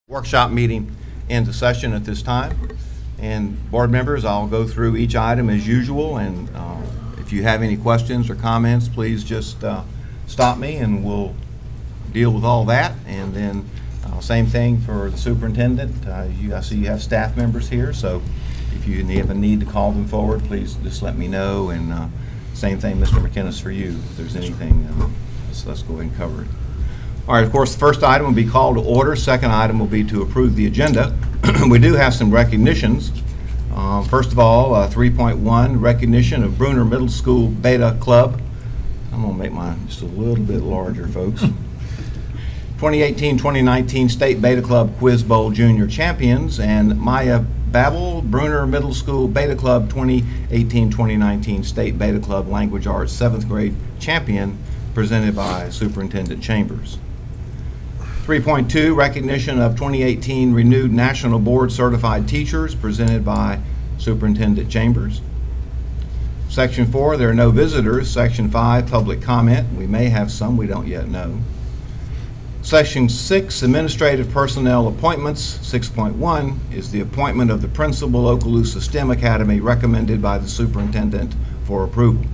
Workshop meeting into session at this time. And board members, I'll go through each item as usual, and if you have any questions or comments, please just stop me and we'll deal with all that. And then same thing for the superintendent. I see you have staff members here, so if you have a need to call them forward, please just let me know. And same thing, Mr. McInnes, for you. If there's anything, let's go ahead and cover it. All right, of course, the first item will be called to order. Second item will be to approve the agenda. We do have some recognitions. First of all, 3.1, recognition of Bruner Middle School Beta Club. I'm going to make mine just a little bit larger, folks. 2018-2019 State Beta Club Quiz Bowl Junior Champions, and Maya Babel, Bruner Middle School Beta Club 2018-2019 State Beta Club Language Arts 7th grade champion, presented by Superintendent Chambers. 3.2, recognition of 2018 renewed National Board Certified Teachers, presented by Superintendent Chambers. Section 4, there are no visitors. Section 5, public comment. We may have some, we don't yet know. Section 6, administrative personnel appointments. 6.1 is the appointment of the principal, Okaloosa STEM Academy, recommended by the superintendent for approval.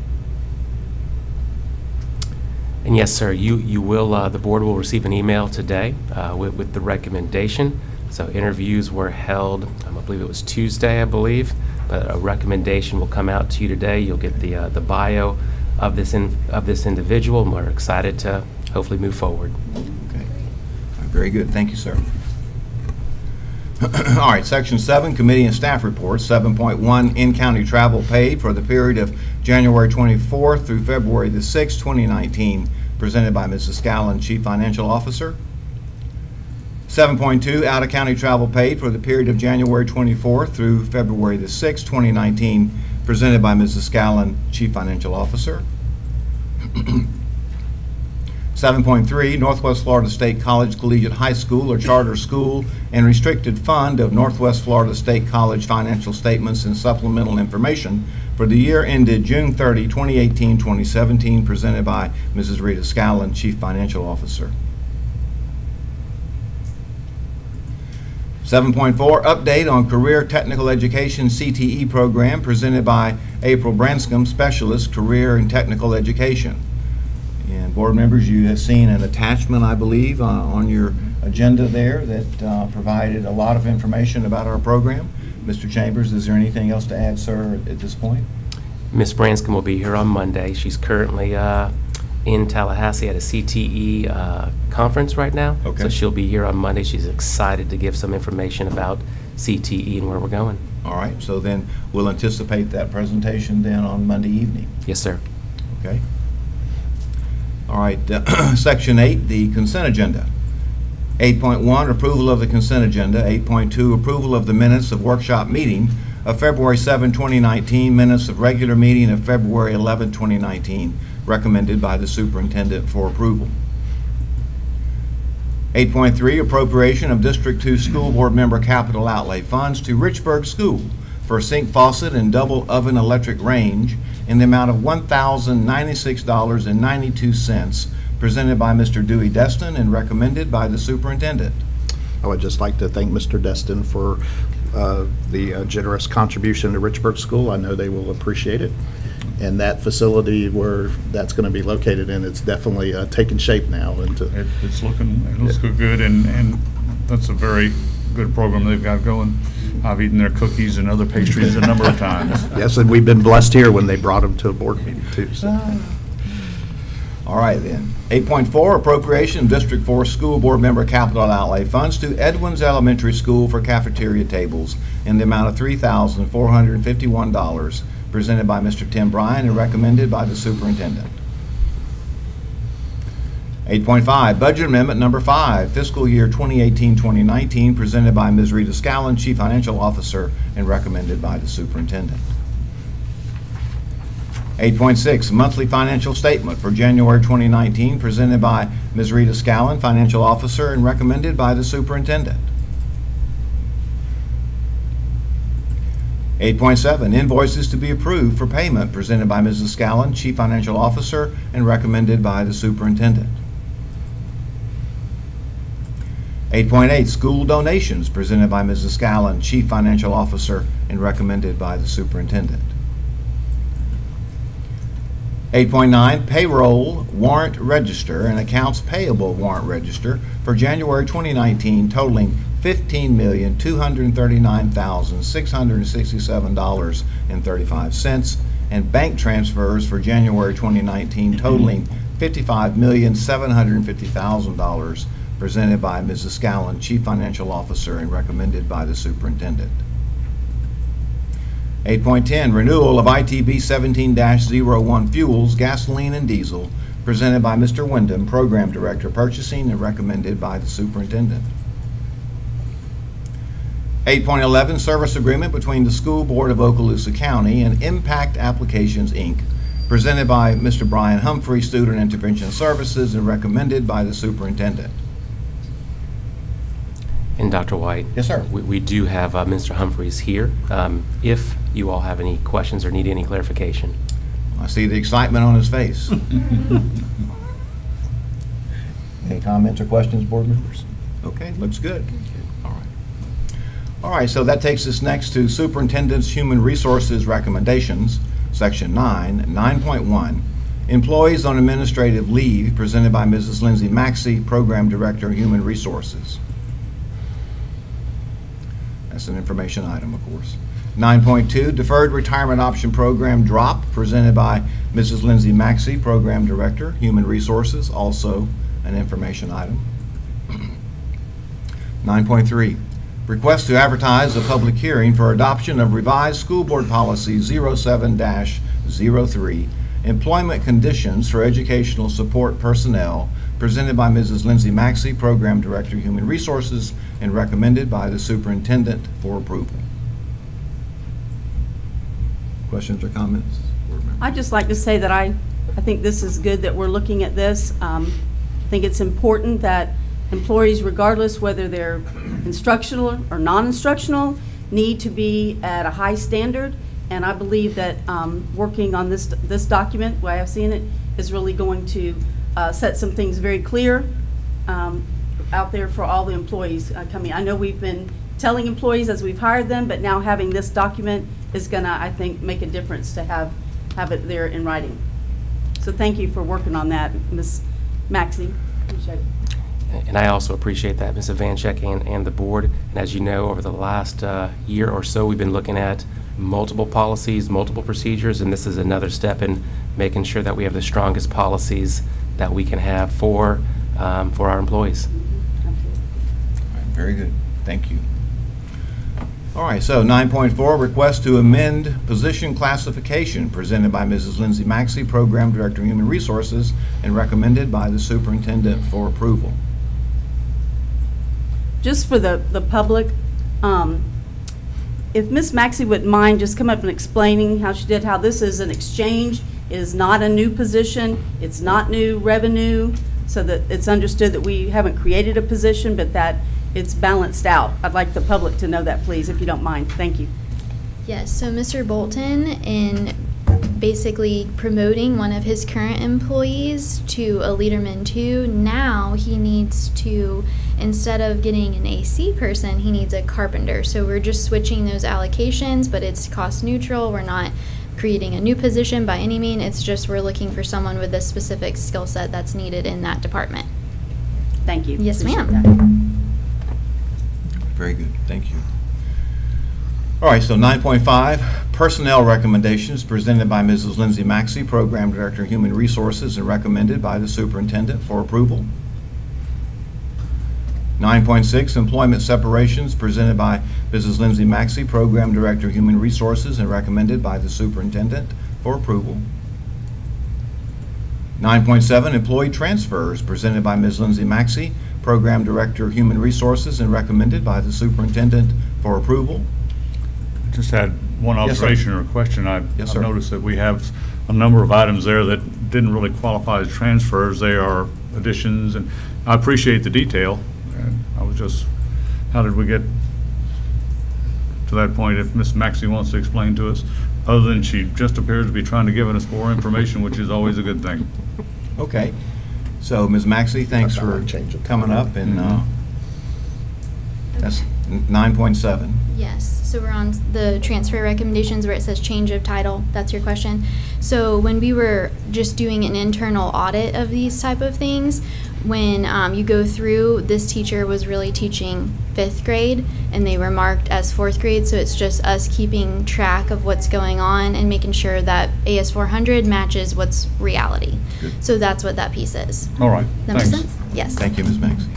And yes, sir, you will, the board will receive an email today with the recommendation. So interviews were held, I believe it was Tuesday, I believe, but a recommendation will come out to you today. You'll get the bio of this individual, and we're excited to hopefully move forward. Okay, very good, thank you, sir. All right, Section 7, Committee and Staff Reports. 7.1, in-county travel paid for the period of January 24th through February the 6th, 2019, presented by Mrs. Scallon, Chief Financial Officer. 7.2, out-of-county travel paid for the period of January 24th through February the 6th, 2019, presented by Mrs. Scallon, Chief Financial Officer. 7.3, Northwest Florida State College Collegiate High School or Charter School and Restricted Fund of Northwest Florida State College financial statements and supplemental information for the year ended June 30, 2018-2017, presented by Mrs. Rita Scallon, Chief Financial Officer. 7.4, update on Career Technical Education CTE program, presented by April Branscombe, Specialist, Career and Technical Education. And board members, you have seen an attachment, I believe, on your agenda there that provided a lot of information about our program. Mr. Chambers, is there anything else to add, sir, at this point? Ms. Branscombe will be here on Monday. She's currently in Tallahassee at a CTE conference right now. Okay. So she'll be here on Monday. She's excited to give some information about CTE and where we're going. All right, so then we'll anticipate that presentation then on Monday evening. Yes, sir. Okay. All right, Section 8, the consent agenda. 8.1, approval of the consent agenda. 8.2, approval of the minutes of workshop meeting of February 7, 2019, minutes of regular meeting of February 11, 2019, recommended by the superintendent for approval. 8.3, appropriation of District 2 School Board member capital outlay funds to Richburg School for sink faucet and double oven electric range in the amount of $1,096.92, presented by Mr. Dewey Destin and recommended by the superintendent. I would just like to thank Mr. Destin for the generous contribution to Richburg School. I know they will appreciate it. And that facility where that's going to be located in, it's definitely taking shape now. And it looks good, and that's a very good program they've got going. I've eaten their cookies and other pastries a number of times. Yes, and we've been blessed here when they brought them to a board meeting too. So. All right then. 8.4, appropriation District 4 School Board member capital outlay funds to Edwins Elementary School for cafeteria tables in the amount of $3,451, presented by Mr. Tim Bryan and recommended by the superintendent. 8.5, budget amendment number 5, fiscal year 2018-2019, presented by Ms. Rita Scallon, Chief Financial Officer, and recommended by the superintendent. 8.6, monthly financial statement for January 2019, presented by Ms. Rita Scallon, Financial Officer, and recommended by the superintendent. 8.7, invoices to be approved for payment, presented by Mrs. Scallon, Chief Financial Officer, and recommended by the superintendent. 8.8, school donations, presented by Mrs. Scallon, Chief Financial Officer, and recommended by the Superintendent. 8.9, payroll warrant register and accounts payable warrant register for January 2019 totaling $15,239,667.35, and bank transfers for January 2019 totaling $55,750,000, presented by Mrs. Scallon, Chief Financial Officer, and recommended by the Superintendent. 8.10, renewal of ITB 17-01 fuels, gasoline, and diesel, presented by Mr. Wyndham, Program Director, Purchasing, and recommended by the Superintendent. 8.11, service agreement between the School Board of Okaloosa County and Impact Applications, Inc., presented by Mr. Brian Humphrey, Student Intervention Services, and recommended by the Superintendent. And Dr. White? Yes, sir. We do have Mr. Humphreys here. If you all have any questions or need any clarification. I see the excitement on his face. Any comments or questions, board members? Okay, looks good. All right. All right, so that takes us next to Superintendent's Human Resources Recommendations, Section 9, 9.1, Employees on Administrative Leave, presented by Mrs. Lindsay Maxey, Program Director, Human Resources. That's an information item, of course. 9.2, Deferred Retirement Option Program Drop, presented by Mrs. Lindsay Maxey, Program Director, Human Resources, also an information item. 9.3, Request to advertise a public hearing for adoption of revised School Board Policy 07-03, Employment Conditions for Educational Support Personnel, presented by Mrs. Lindsay Maxey, Program Director, Human Resources, and recommended by the Superintendent for approval. Questions or comments? I'd just like to say that I think this is good that we're looking at this. I think it's important that employees, regardless whether they're instructional or non-instructional, need to be at a high standard. And I believe that working on this document, the way I've seen it, is really going to set some things very clear out there for all the employees coming. I know we've been telling employees as we've hired them, but now having this document is going to, I think, make a difference to have it there in writing. So thank you for working on that, Ms. Maxey. Appreciate it. And I also appreciate that, Ms. Ivanchek and the board. And as you know, over the last year or so, we've been looking at multiple policies, multiple procedures, and this is another step in making sure that we have the strongest policies that we can have for our employees. All right, very good. Thank you. All right, so 9.4, request to amend position classification, presented by Mrs. Lindsay Maxey, Program Director, Human Resources, and recommended by the Superintendent for approval. Just for the public, if Ms. Maxey wouldn't mind just come up and explaining how she did, how this is an exchange, it is not a new position, it's not new revenue, so that it's understood that we haven't created a position, but that it's balanced out. I'd like the public to know that, please, if you don't mind. Thank you. Yes, so Mr. Bolton, in basically promoting one of his current employees to a Leaderman 2, now he needs to, instead of getting an AC person, he needs a carpenter. So we're just switching those allocations, but it's cost neutral. We're not creating a new position by any means. It's just we're looking for someone with a specific skill set that's needed in that department. Thank you. Yes, Appreciate ma'am. that. Very good. Thank you. All right, so 9.5, personnel recommendations, presented by Mrs. Lindsay Maxey, Program Director, Human Resources, and recommended by the Superintendent for approval. 9.6, employment separations, presented by Mrs. Lindsay Maxey, Program Director, Human Resources, and recommended by the Superintendent for approval. 9.7, employee transfers, presented by Ms. Lindsay Maxey, Program Director, Human Resources, and recommended by the Superintendent for approval. Just had one Yes, sir. observation or question. I've Yes, sir. noticed that we have a number of items there that didn't really qualify as transfers. They are additions, and I appreciate the detail. And I was just, how did we get to that point? If Ms. Maxey wants to explain to us, other than she just appears to be trying to give us more information, which is always a good thing. Okay. So, Ms. Maxey, thanks I'll for change it. coming up and That's 9.7. Yes, so we're on the transfer recommendations where it says change of title. That's your question. So when we were just doing an internal audit of these type of things, when you go through, this teacher was really teaching 5th grade and they were marked as 4th grade, so it's just us keeping track of what's going on and making sure that AS 400 matches what's reality. Good. So that's what that piece is. All right, That makes thanks. sense? Yes. Thank you, Ms. Maxey.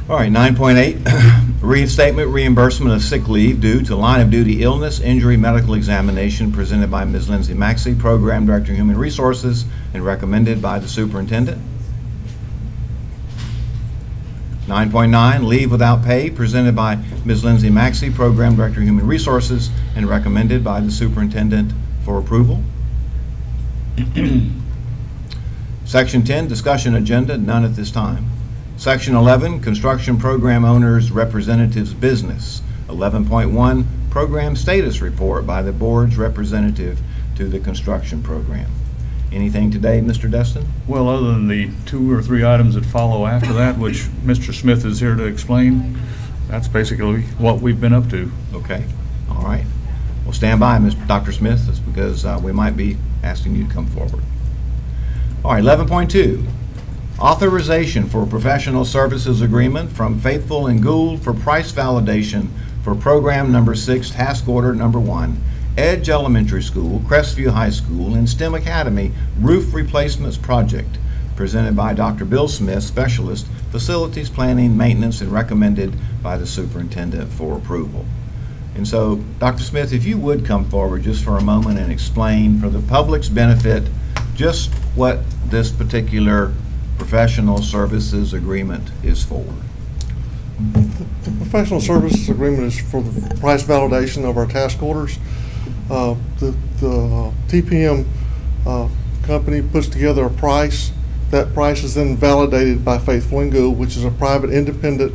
All right, 9.8, reinstatement reimbursement of sick leave due to line of duty illness, injury, medical examination presented by Ms. Lindsay Maxey, Program Director of Human Resources, and recommended by the Superintendent. 9.9, leave without pay presented by Ms. Lindsay Maxey, Program Director of Human Resources, and recommended by the Superintendent for approval. Section 10, discussion agenda, none at this time. Section 11, construction program owners representatives business. 11.1, program status report by the board's representative to the construction program. Anything today, Mr. Destin? Well, other than the 2 or 3 items that follow after that, which Mr. Smith is here to explain, that's basically what we've been up to. Okay, all right. Well, stand by, Dr. Smith, that's because we might be asking you to come forward. All right, 11.2. Authorization for professional services agreement from Faithful and Gould for price validation for program number 6, task order number 1, Edge Elementary School, Crestview High School, and STEM Academy roof replacements project, presented by Dr. Bill Smith, Specialist, Facilities Planning, Maintenance, and recommended by the Superintendent for approval. And so, Dr. Smith, if you would come forward just for a moment and explain for the public's benefit just what this particular professional services agreement is for. The professional services agreement is for the price validation of our task orders. The TPM company puts together a price. That price is then validated by Faithful and Gould, which is a private independent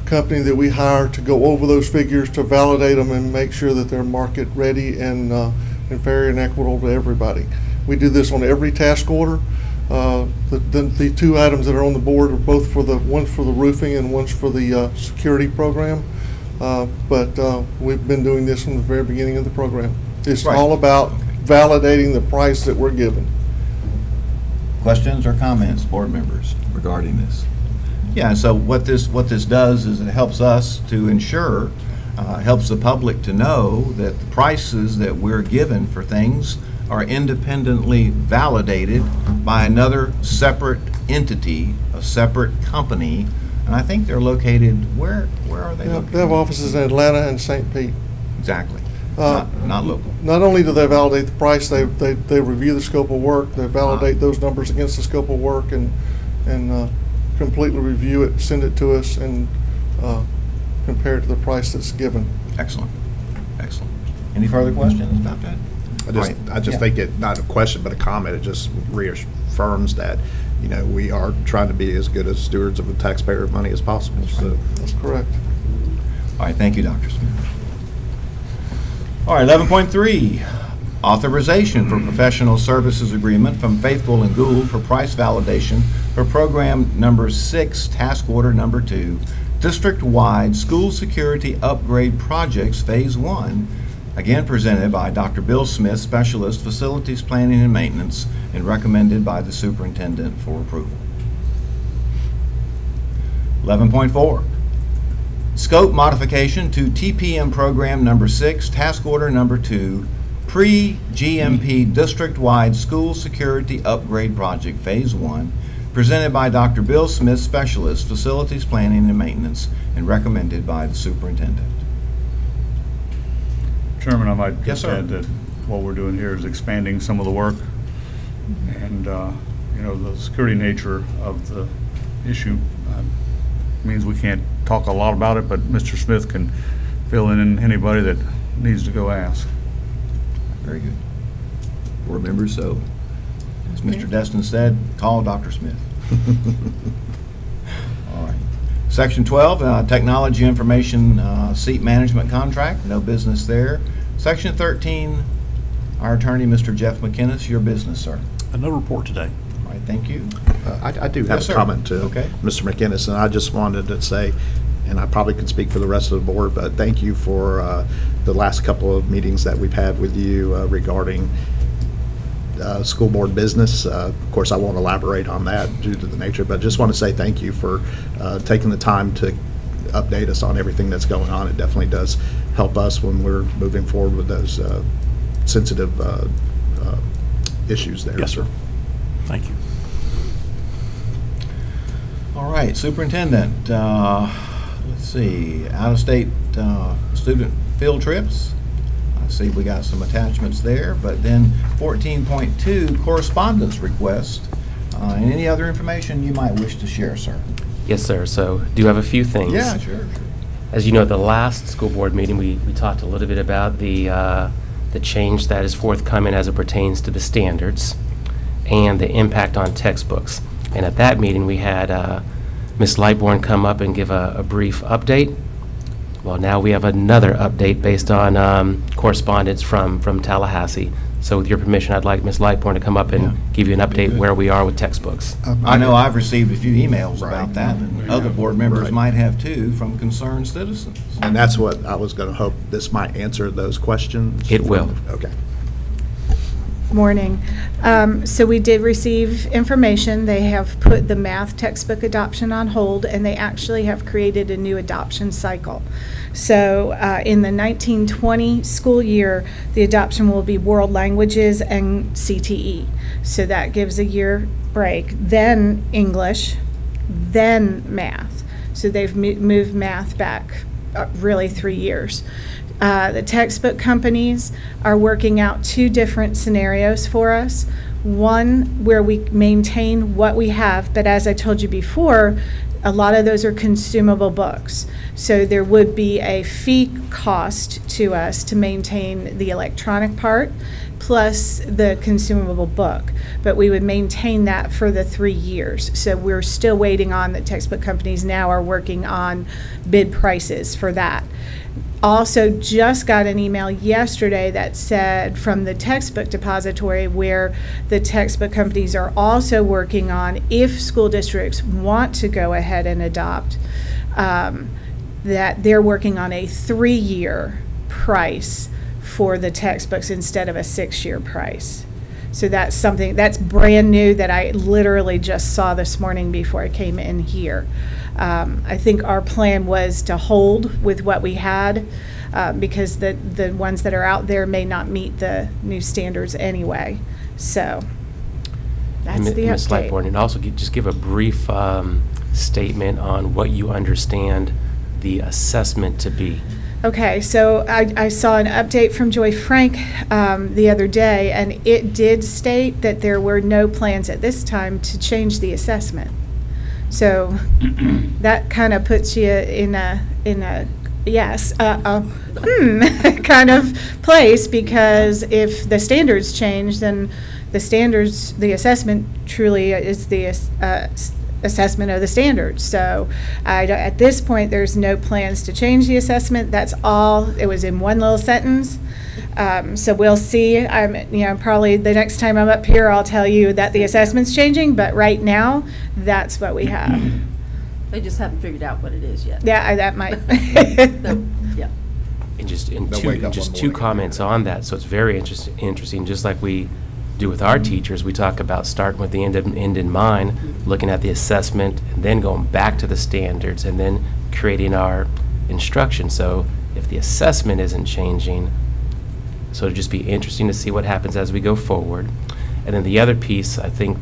company that we hire to go over those figures, to validate them and make sure that they're market ready and fair and equitable to everybody. We do this on every task order. The 2 items that are on the board are both for one's for the roofing and one's for the security program. But we've been doing this from the very beginning of the program. It's Right. all about validating the price that we're given. Questions or comments, board members, regarding this? Yeah, so what this does is it helps us to ensure, helps the public to know that the prices that we're given for things are independently validated by another separate entity, a separate company, and I think they're located, where are they located? They have offices in Atlanta and St. Pete. Exactly, not local. Not only do they validate the price, they review the scope of work, they validate those numbers against the scope of work, and completely review it, send it to us, and compare it to the price that's given. Excellent, excellent. Any further questions about that? I just think it, not a question, but a comment, it just reaffirms that, you know, we are trying to be as good as stewards of the taxpayer money as possible. So That's correct. All right, thank you, Dr. Smith. All right, 11.3, authorization for professional services agreement from Faithful and Gould for price validation for program number 6, task order number 2, district-wide school security upgrade projects, phase 1, again presented by Dr. Bill Smith, Specialist, Facilities Planning and Maintenance, and recommended by the Superintendent for approval. 11.4, scope modification to TPM program number 6, task order number 2, pre-GMP district-wide school security upgrade project, phase 1, presented by Dr. Bill Smith, Specialist, Facilities Planning and Maintenance, and recommended by the Superintendent. Chairman, I might Yes, just sir. add that what we're doing here is expanding some of the work, and you know, the security nature of the issue means we can't talk a lot about it, but Mr. Smith can fill in anybody that needs to go ask. Very good. Board members, so as Mr. Destin said, call Dr. Smith. All right. Section 12, technology information seat management contract, no business there. Section 13, our attorney, Mr. Jeff McInnes, your business, sir. No report today. All right, thank you. I do have Yes, sir. a comment to Okay. Mr. McInnes, and I just wanted to say, and I probably can speak for the rest of the board, but thank you for the last couple of meetings that we've had with you regarding school board business. Of course, I won't elaborate on that due to the nature, but just want to say thank you for taking the time to update us on everything that's going on. It definitely does help us when we're moving forward with those sensitive issues there. Yes, sir. Thank you. All right, Superintendent, let's see, out-of-state student field trips. I see we got some attachments there, but then 14.2 correspondence request. And any other information you might wish to share, sir? Yes, sir. So do have a few things. Yeah, sure. As you know, the last school board meeting, we talked a little bit about the change that is forthcoming as it pertains to the standards and the impact on textbooks. And at that meeting, we had Ms. Lightbourne come up and give a brief update. Well, now we have another update based on correspondence from Tallahassee. So with your permission, I'd like Ms. Lightbourne to come up and give you an update where we are with textbooks. I know I've received a few emails Right. about that, and other board members Right. might have too, from concerned citizens. And that's what I was going to hope this might answer those questions. It will. Okay. Morning. So we did receive information. They have put the math textbook adoption on hold, and they actually have created a new adoption cycle. So in the 1920 school year, the adoption will be world languages and CTE. So that gives a year break. Then English, then math. So they've moved math back really 3 years. The textbook companies are working out 2 different scenarios for us. One where we maintain what we have, but as I told you before, a lot of those are consumable books. So there would be a fee cost to us to maintain the electronic part plus the consumable book. But we would maintain that for the 3 years. So we're still waiting on the textbook companies now are working on bid prices for that. Also just got an email yesterday that said from the textbook depository where the textbook companies are also working on if school districts want to go ahead and adopt, that they're working on a 3-year price for the textbooks instead of a 6-year price. So that's something that's brand new that I literally just saw this morning before I came in here. I think our plan was to hold with what we had because the ones that are out there may not meet the new standards anyway. So that's the Ms. update. Lightbourne, and also just give a brief statement on what you understand the assessment to be. Okay, so I saw an update from Joy Frank the other day, and it did state that there were no plans at this time to change the assessment. So that kind of puts you in a yes, kind of place, because if the standards change, then the assessment truly is the assessment of the standards. So at this point, there's no plans to change the assessment. That's all. It was in one little sentence. So we'll see. Probably the next time I'm up here, I'll tell you that the assessment's changing, but right now, that's what we have. They just haven't figured out what it is yet. Yeah, that might. Yeah. And just They'll wake up one two morning. comments on that. So it's very interesting, just like we do with our teachers. We talk about starting with the end in mind, looking at the assessment, and then going back to the standards, and then creating our instruction. So if the assessment isn't changing, so it'll just be interesting to see what happens as we go forward. And then the other piece, I think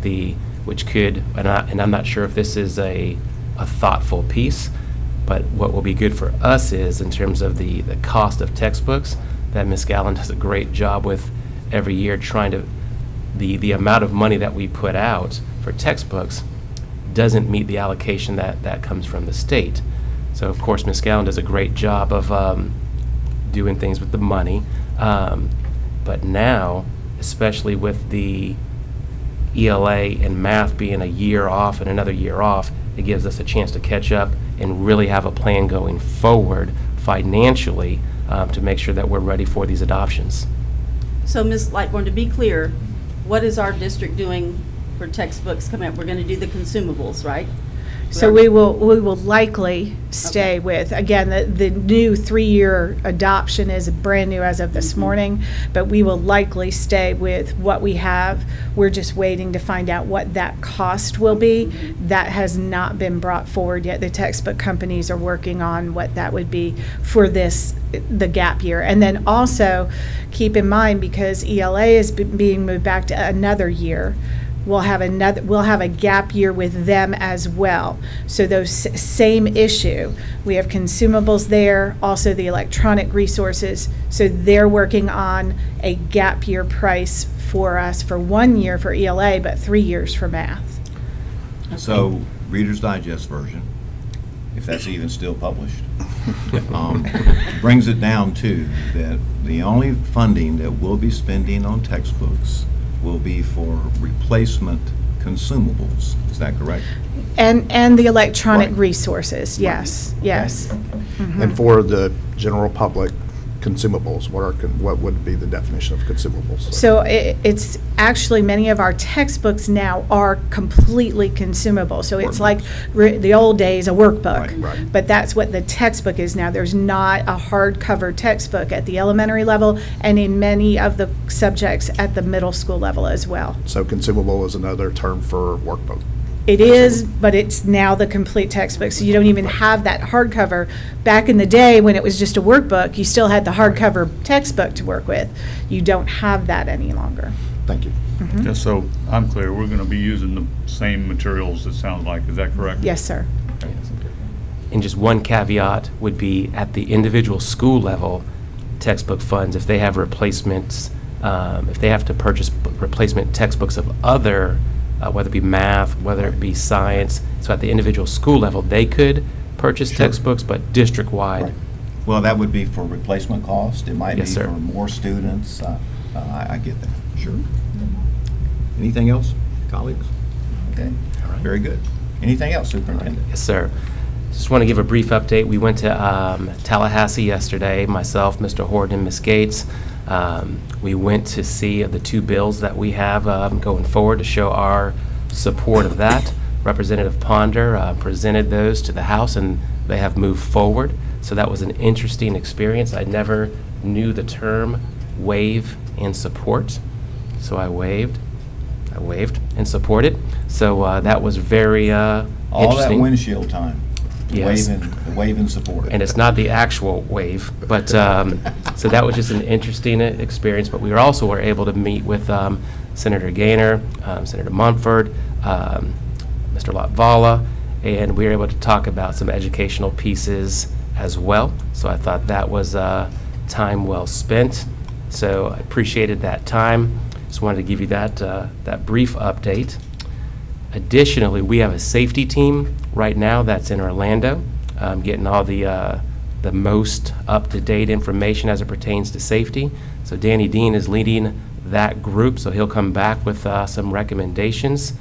which could, and I'm not sure if this is a thoughtful piece, but what will be good for us is in terms of the cost of textbooks, that Ms. Gallen does a great job with every year trying to, the amount of money that we put out for textbooks doesn't meet the allocation that comes from the state. So of course Ms. Gallen does a great job of doing things with the money, but now, especially with the ELA and math being a year off and another year off, it gives us a chance to catch up and really have a plan going forward financially to make sure that we're ready for these adoptions. So Ms. Lightbourne, to be clear, what is our district doing for textbooks coming up? We're going to do the consumables, right? So we will likely stay with, again, the new 3-year adoption is brand new as of this morning, but we will likely stay with what we have. We're just waiting to find out what that cost will be. That has not been brought forward yet. The textbook companies are working on what that would be for the gap year. And then also keep in mind, because ELA is being moved back to another year, we'll have a gap year with them as well. So those same issue, we have consumables there, also the electronic resources. So they're working on a gap year price for us for 1 year for ELA, but 3 years for math. So Reader's Digest version, if that's even still published, brings it down to that the only funding that we'll be spending on textbooks will be for replacement consumables. Is that correct? And the electronic Right. resources, yes, yes. And for the general public, consumables, what would be the definition of consumables? So it's actually, many of our textbooks now are completely consumable. So it's like the old days, a workbook. Right. But that's what the textbook is now. There's not a hardcover textbook at the elementary level and in many of the subjects at the middle school level as well. So consumable is another term for workbook. It is, but it's now the complete textbook, so you don't even have that hardcover. Back in the day, when it was just a workbook, you still had the hardcover textbook to work with. You don't have that any longer. Thank you. Just so I'm clear, we're going to be using the same materials, it sounds like, is that correct? Yes, sir. And just one caveat would be at the individual school level, textbook funds, if they have replacements, if they have to purchase replacement textbooks of other, whether it be math, whether it be science, so at the individual school level, they could purchase textbooks, but district-wide. Right. Well, that would be for replacement cost. It might be Yes, sir. for more students. I get that. Sure. Anything else, colleagues? Okay. Very good. Anything else, Superintendent? Yes, sir. Just want to give a brief update. We went to Tallahassee yesterday, myself, Mr. Horton, and Ms. Gates. We went to see the 2 bills that we have going forward to show our support of that. Representative Ponder presented those to the House, and they have moved forward. So that was an interesting experience. I never knew the term waive and support, so I waved and supported. So that was very All that interesting. windshield time. Yes. Wave and support. And it's not the actual wave, but so that was just an interesting experience. But we also were able to meet with Senator Gaynor, Senator Munford, Mr. Latvala, and we were able to talk about some educational pieces as well. So I thought that was time well spent. So I appreciated that time. Just wanted to give you that brief update. Additionally, we have a safety team right now that's in Orlando, getting all the most up-to-date information as it pertains to safety. So Danny Dean is leading that group, so he'll come back with some recommendations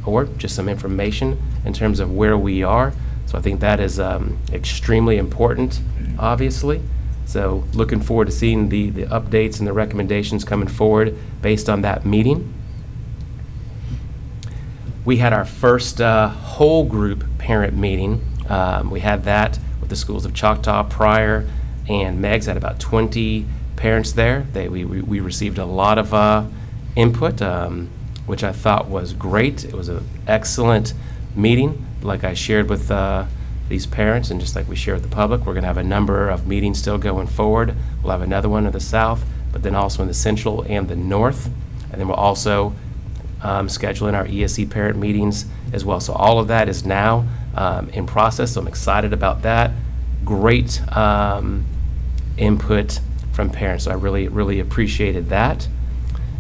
or just some information in terms of where we are. So I think that is extremely important, obviously. So looking forward to seeing the updates and the recommendations coming forward based on that meeting. We had our first whole group parent meeting. We had that with the schools of Choctaw, Pryor, and Meigs. Had about 20 parents there. We received a lot of input, which I thought was great. It was an excellent meeting. Like I shared with these parents, and just like we share with the public, we're going to have a number of meetings still going forward. We'll have another one in the south, but then also in the central and the north. And then we'll also scheduling our ESE parent meetings as well. So all of that is now in process, so I'm excited about that. Great input from parents, so I really appreciated that.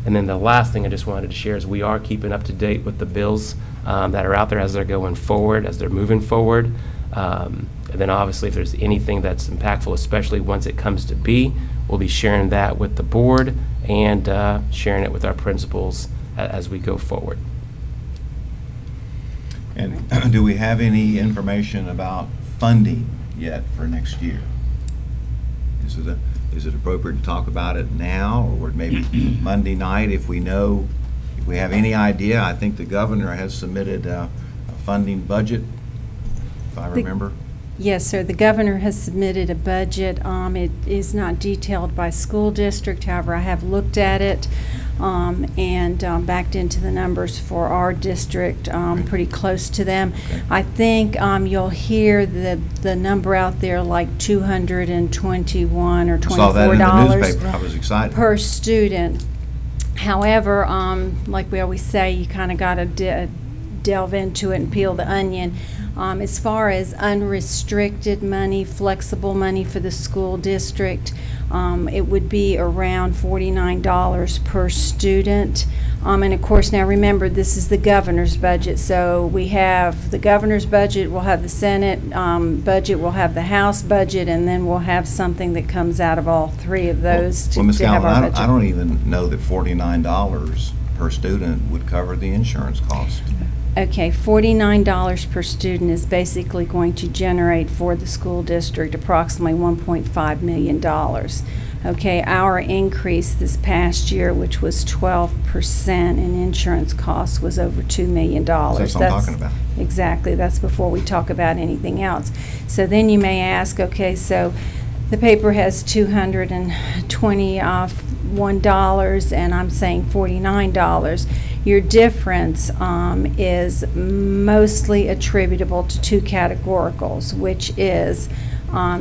And then the last thing I just wanted to share is we are keeping up to date with the bills that are out there as they're going forward, as they're moving forward. And then obviously if there's anything that's impactful, especially once it comes to B, we'll be sharing that with the board and sharing it with our principals as we go forward. And do we have any information about funding yet for next year? Is it appropriate to talk about it now, or maybe Monday night if we know we have any idea, I think the governor has submitted a funding budget, if I remember. Yes, sir. The governor has submitted a budget. It is not detailed by school district. However, I have looked at it and backed into the numbers for our district, pretty close to them. Okay. I think you'll hear the number out there like $221 or $24 I saw that in the newspaper. I was excited. per student. However, like we always say, you kind of got to delve into it and peel the onion. As far as unrestricted money, flexible money for the school district, it would be around $49 per student. And of course, now remember, this is the governor's budget. So we have the governor's budget, we'll have the Senate budget, we'll have the House budget, and then we'll have something that comes out of all three of those Well, Ms. to have our Galvin, budget. I don't even know that $49 per student would cover the insurance cost. Okay, $49 per student is basically going to generate for the school district approximately $1.5 million. Okay, our increase this past year, which was 12% in insurance costs, was over $2 million. That's what I'm talking about. Exactly, that's before we talk about anything else. So then you may ask, okay, so the paper has $221 and I'm saying $49. Your difference is mostly attributable to two categoricals, which is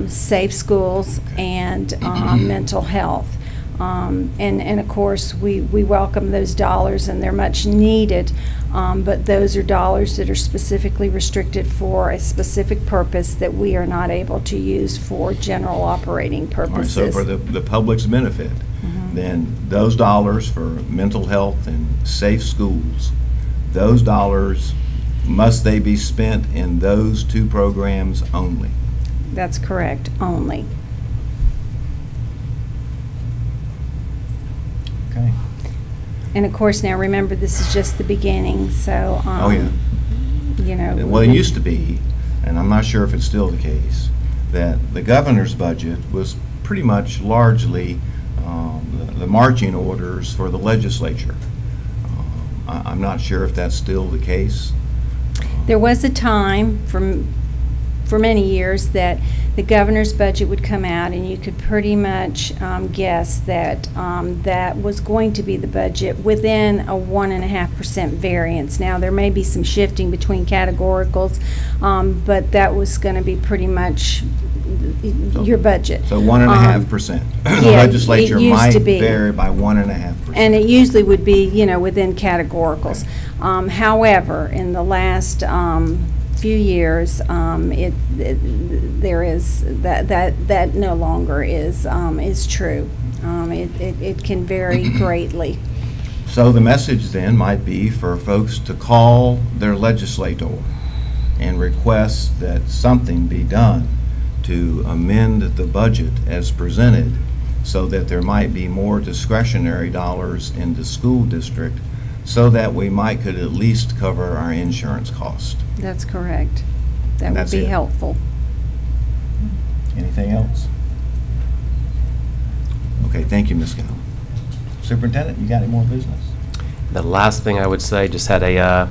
safe schools and mental health. And of course, we welcome those dollars and they're much needed, but those are dollars that are specifically restricted for a specific purpose that we are not able to use for general operating All right, purposes. so for the public's benefit, then those dollars for mental health and safe schools, those dollars, must they be spent in those two programs only? That's correct, only. Okay. And of course, now remember, this is just the beginning, so, Oh, yeah. you know. Well, it used to be, and I'm not sure if it's still the case, that the governor's budget was pretty much largely the marching orders for the legislature. I'm not sure if that's still the case. There was a time for many years that the governor's budget would come out and you could pretty much guess that that was going to be the budget within a 1.5% variance. Now there may be some shifting between categoricals, but that was going to be pretty much your budget. So 1.5%. The yeah, legislature it used might to be. vary by 1.5%. And it usually would be, you know, within categoricals. However, in the last few years, there is that no longer is true. It can vary greatly. So the message then might be for folks to call their legislator and request that something be done to amend the budget as presented so that there might be more discretionary dollars in the school district so that we could at least cover our insurance cost. That's correct. That And would that's be it. helpful. Anything else? Okay, thank you, Ms. Galvin. Superintendent, you got any more business? The last thing I would say, just had a,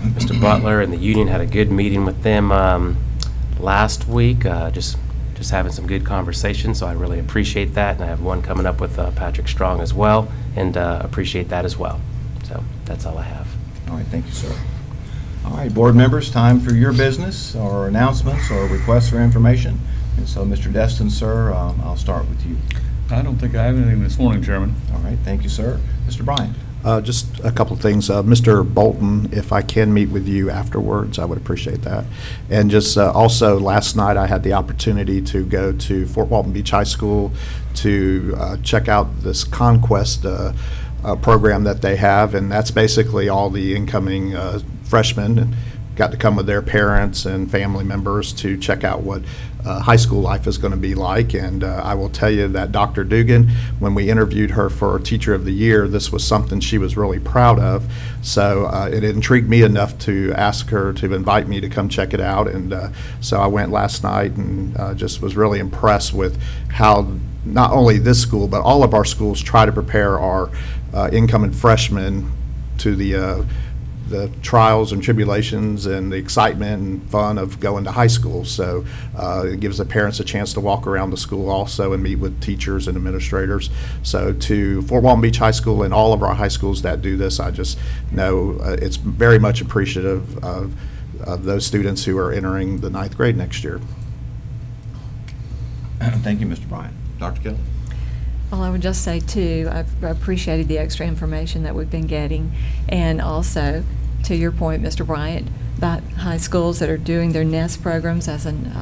Mr. Butler and the union had a good meeting with them last week, just having some good conversations, so I really appreciate that, and I have one coming up with Patrick Strong as well, and appreciate that as well. So that's all I have. All right, thank you, sir. All right, board members, time for your business or announcements or requests for information. And so, Mr. Destin, sir, I'll start with you. I don't think I have anything this morning, Chairman. All right, thank you, sir. Mr. Bryant. Just a couple of things. Mr. Bolton, if I can meet with you afterwards, I would appreciate that. And just also, last night I had the opportunity to go to Fort Walton Beach High School to check out this Conquest program that they have, and that's basically all the incoming freshmen, and got to come with their parents and family members to check out what high school life is going to be like. And I will tell you that Dr. Dugan, when we interviewed her for Teacher of the Year, this was something she was really proud of. So it intrigued me enough to ask her to invite me to come check it out. And so I went last night and just was really impressed with how not only this school, but all of our schools try to prepare our incoming freshmen to the trials and tribulations and the excitement and fun of going to high school. So it gives the parents a chance to walk around the school also and meet with teachers and administrators. So to Fort Walton Beach High School and all of our high schools that do this, I just know it's very much appreciative of those students who are entering the 9th grade next year. Thank you, Mr. Bryant. Dr. Kelly? Well, I would just say, too, I've appreciated the extra information that we've been getting. And also, to your point, Mr. Bryant, about high schools that are doing their NEST programs, as in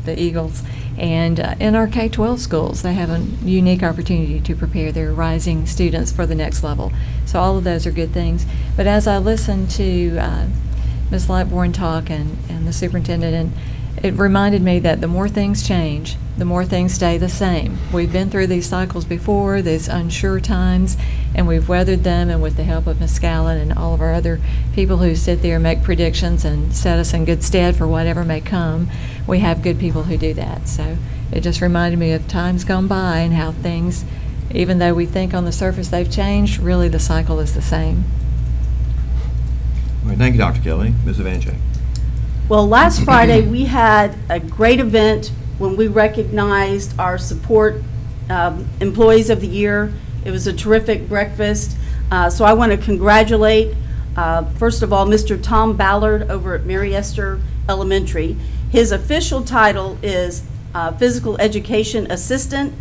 the Eagles, and in our K-12 schools, they have a unique opportunity to prepare their rising students for the next level. So all of those are good things. But as I listened to Ms. Lightbourne talk and the superintendent, and it reminded me that the more things change, the more things stay the same. We've been through these cycles before, these unsure times, and we've weathered them, and with the help of Ms. Scallon and all of our other people who sit there and make predictions and set us in good stead for whatever may come, we have good people who do that. So it just reminded me of times gone by and how things, even though we think on the surface they've changed, really the cycle is the same. All right, thank you, Dr. Kelly. Ms. Evanche? Well, last Friday, we had a great event when we recognized our support employees of the year. It was a terrific breakfast. So I want to congratulate, first of all, Mr. Tom Ballard over at Mary Esther Elementary. His official title is Physical Education Assistant,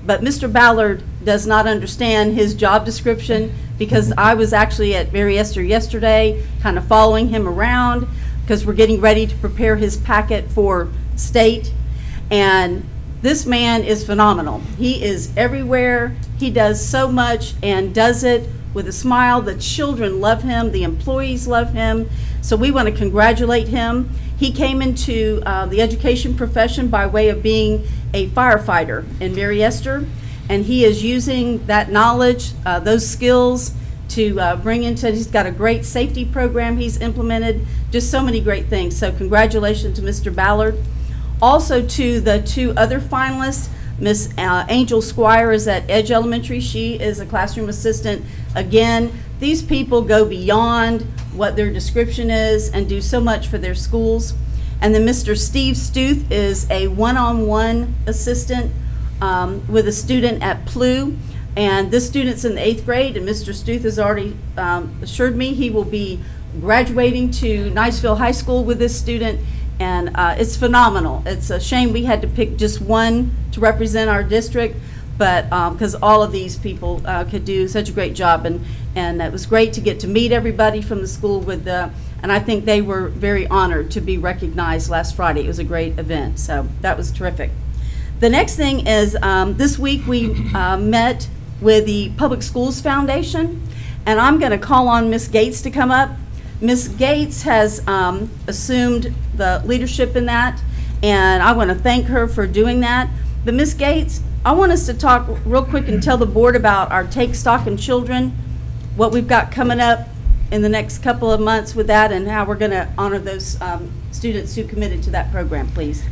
but Mr. Ballard does not understand his job description, because I was actually at Mary Esther yesterday kind of following him around, because we're getting ready to prepare his packet for state. And this man is phenomenal. He is everywhere. He does so much and does it with a smile. The children love him. The employees love him. So we want to congratulate him. He came into the education profession by way of being a firefighter in Mary Esther, and he is using that knowledge, those skills, to bring into, he's got a great safety program he's implemented, just so many great things. So congratulations to Mr. Ballard. Also to the two other finalists, Miss Angel Squire is at Edge Elementary. She is a classroom assistant. Again, these people go beyond what their description is and do so much for their schools. And then Mr. Steve Stuth is a one-on-one assistant with a student at PLU. And this student's in the 8th grade, and Mr. Stuth has already assured me he will be graduating to Niceville High School with this student, and it's phenomenal. It's a shame we had to pick just one to represent our district, but because all of these people could do such a great job, and it was great to get to meet everybody from the school with and I think they were very honored to be recognized last Friday. It was a great event, so that was terrific. The next thing is this week we met with the Public Schools Foundation, and I'm going to call on Ms. Gates to come up. Ms. Gates has assumed the leadership in that, and I want to thank her for doing that. But Ms. Gates, I want us to talk real quick and tell the board about our Take Stock in Children, what we've got coming up in the next couple of months with that, and how we're going to honor those students who committed to that program, please.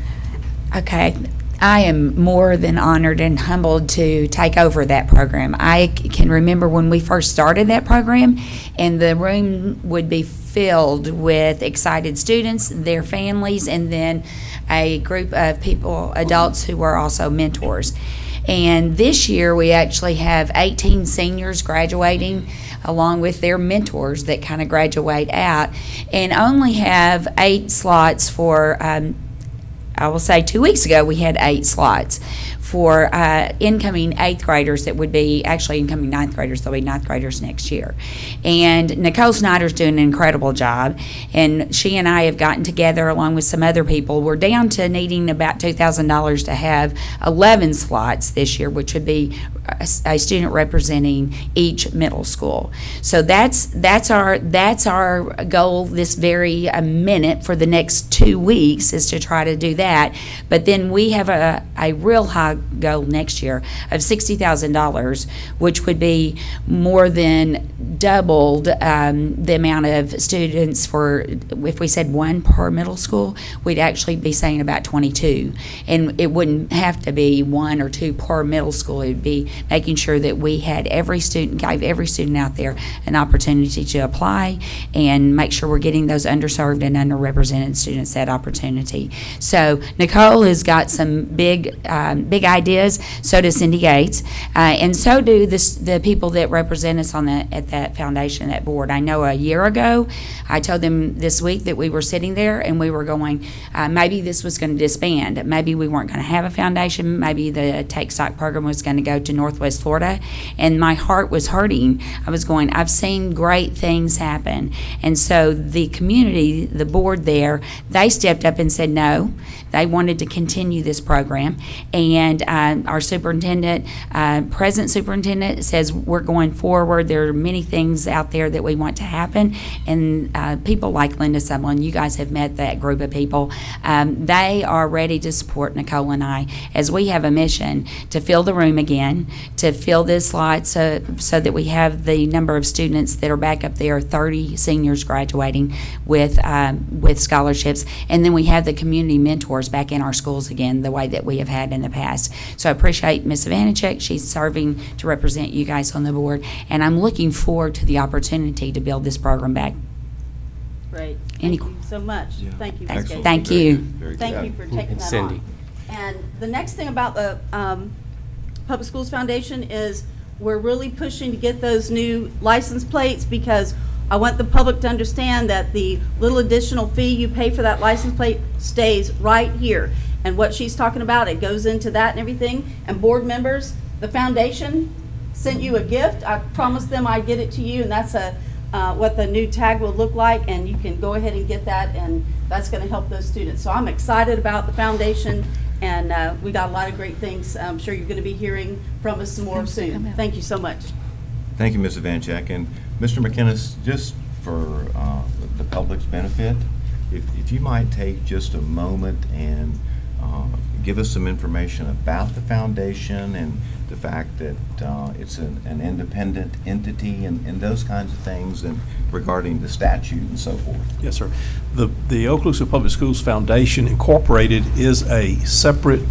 Okay. I am more than honored and humbled to take over that program. I can remember when we first started that program, and the room would be filled with excited students, their families, and then a group of people, adults who were also mentors. And this year we actually have 18 seniors graduating along with their mentors that kind of graduate out, and only have 8 slots for I will say 2 weeks ago we had 8 slots for incoming 8th graders that would be actually incoming 9th graders. They'll be 9th graders next year. And Nicole Snyder's doing an incredible job, and she and I have gotten together along with some other people. We're down to needing about $2,000 to have 11 slots this year, which would be a student representing each middle school. So that's our goal this very minute for the next 2 weeks, is to try to do that. But then we have a real high goal next year of $60,000, which would be more than doubled the amount of students for, if we said 1 per middle school, we'd actually be saying about 22. And it wouldn't have to be 1 or 2 per middle school. It would be making sure that we had every student, gave every student out there an opportunity to apply and make sure we're getting those underserved and underrepresented students that opportunity. So Nicole has got some big ideas. So does Cindy Gates, and so do the people that represent us on at that foundation, that board. I know a year ago, I told them this week that we were sitting there and we were going, maybe this was going to disband. Maybe we weren't going to have a foundation. Maybe the Take Stock program was going to go to Northwest Florida. And my heart was hurting. I was going, I've seen great things happen. And so the community, the board there, they stepped up and said no. They wanted to continue this program. And our superintendent, present superintendent, says we're going forward. There are many things out there that we want to happen. And people like Linda Sumlin, you guys have met that group of people. They are ready to support Nicole and I as we have a mission to fill the room again, to fill this slot so that we have the number of students that are back up there, 30 seniors graduating with scholarships. And then we have the community mentors back in our schools again, the way that we have had in the past. So I appreciate Ms. Vanacek. She's serving to represent you guys on the board, and I'm looking forward to the opportunity to build this program back. Great. Thank you so much. Yeah. Thank you. Ms. Excellent. Gates. Thank Very you. good. Very good. Thank you for taking And that Cindy. on. And the next thing about the Public Schools Foundation is we're really pushing to get those new license plates, because I want the public to understand that the little additional fee you pay for that license plate stays right here. And what she's talking about, it goes into that and everything. And board members, the foundation sent you a gift. I promised them I'd get it to you, and that's what the new tag will look like, and you can go ahead and get that, and that's going to help those students. So I'm excited about the foundation, and we got a lot of great things. I'm sure you're going to be hearing from us some more soon. Thank you so much. Thank you, Ms. Vanchek. And Mr. McInnes, just for the public's benefit, if you might take just a moment and give us some information about the foundation and the fact that it's an independent entity and those kinds of things, and regarding the statute and so forth. Yes, sir. The Okaloosa Public Schools Foundation Incorporated is a separate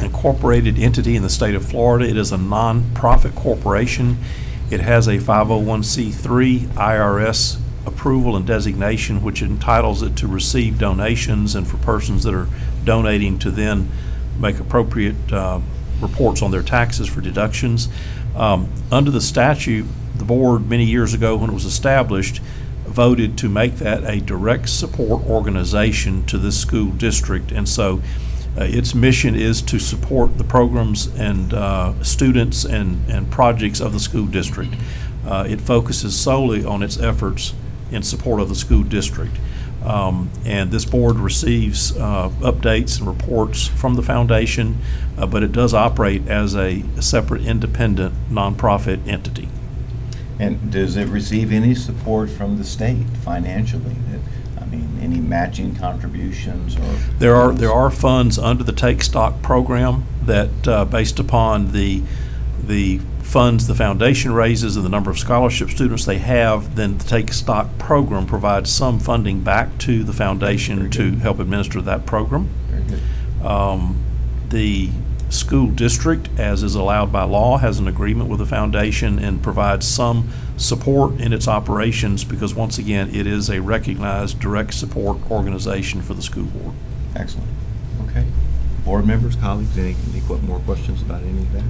incorporated entity in the state of Florida. It is a nonprofit corporation. It has a 501c3 IRS approval and designation, which entitles it to receive donations and for persons that are donating to then make appropriate reports on their taxes for deductions. Under the statute, the board many years ago when it was established voted to make that a direct support organization to this school district, and so its mission is to support the programs and students and projects of the school district. It focuses solely on its efforts in support of the school district. And this board receives updates and reports from the foundation, but it does operate as a separate independent nonprofit entity. And does it receive any support from the state financially? Any matching contributions or? There are funds under the Take Stock program that, based upon the funds the foundation raises and the number of scholarship students they have, then the Take Stock program provides some funding back to the foundation to help administer that program. Very good. The school district, as is allowed by law, has an agreement with the foundation and provides some support in its operations, because once again it is a recognized direct support organization for the school board. Excellent. Okay. Board members, colleagues, any more questions about any of that?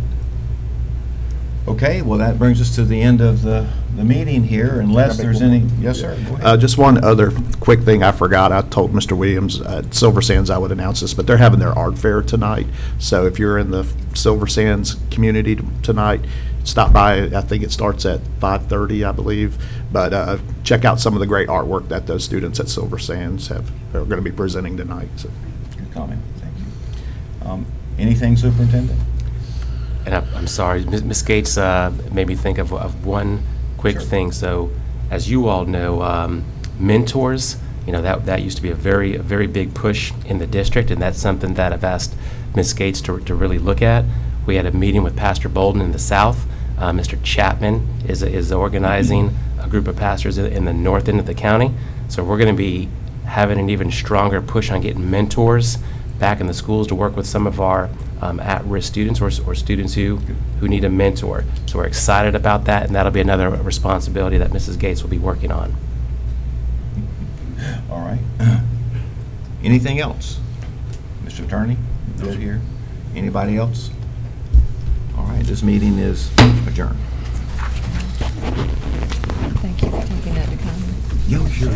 Okay, well, that brings us to the end of the meeting here, unless there's any. Yes, sir. Go ahead. Just one other quick thing I forgot. I told Mr. Williams at Silver Sands I would announce this, but they're having their art fair tonight. So if you're in the Silver Sands community tonight, stop by. I think it starts at 5:30, I believe. But check out some of the great artwork that those students at Silver Sands are going to be presenting tonight. So. Good comment. Thank you. Anything, Superintendent? And I'm sorry, Ms. Gates made me think of one quick Sure. thing. So, as you all know, mentors You know, that used to be a very big push in the district, and that's something that I've asked Ms. Gates to really look at. We had a meeting with Pastor Bolden in the south. Mr. Chapman is organizing a group of pastors in the north end of the county. So we're going to be having an even stronger push on getting mentors back in the schools to work with some of our at-risk students or students who need a mentor. So we're excited about that, and that'll be another responsibility that Mrs. Gates will be working on. All right. Anything else? Mr. Attorney, good here. Anybody else? All right, this meeting is adjourned. Thank you for taking that to comment. Yo, sure.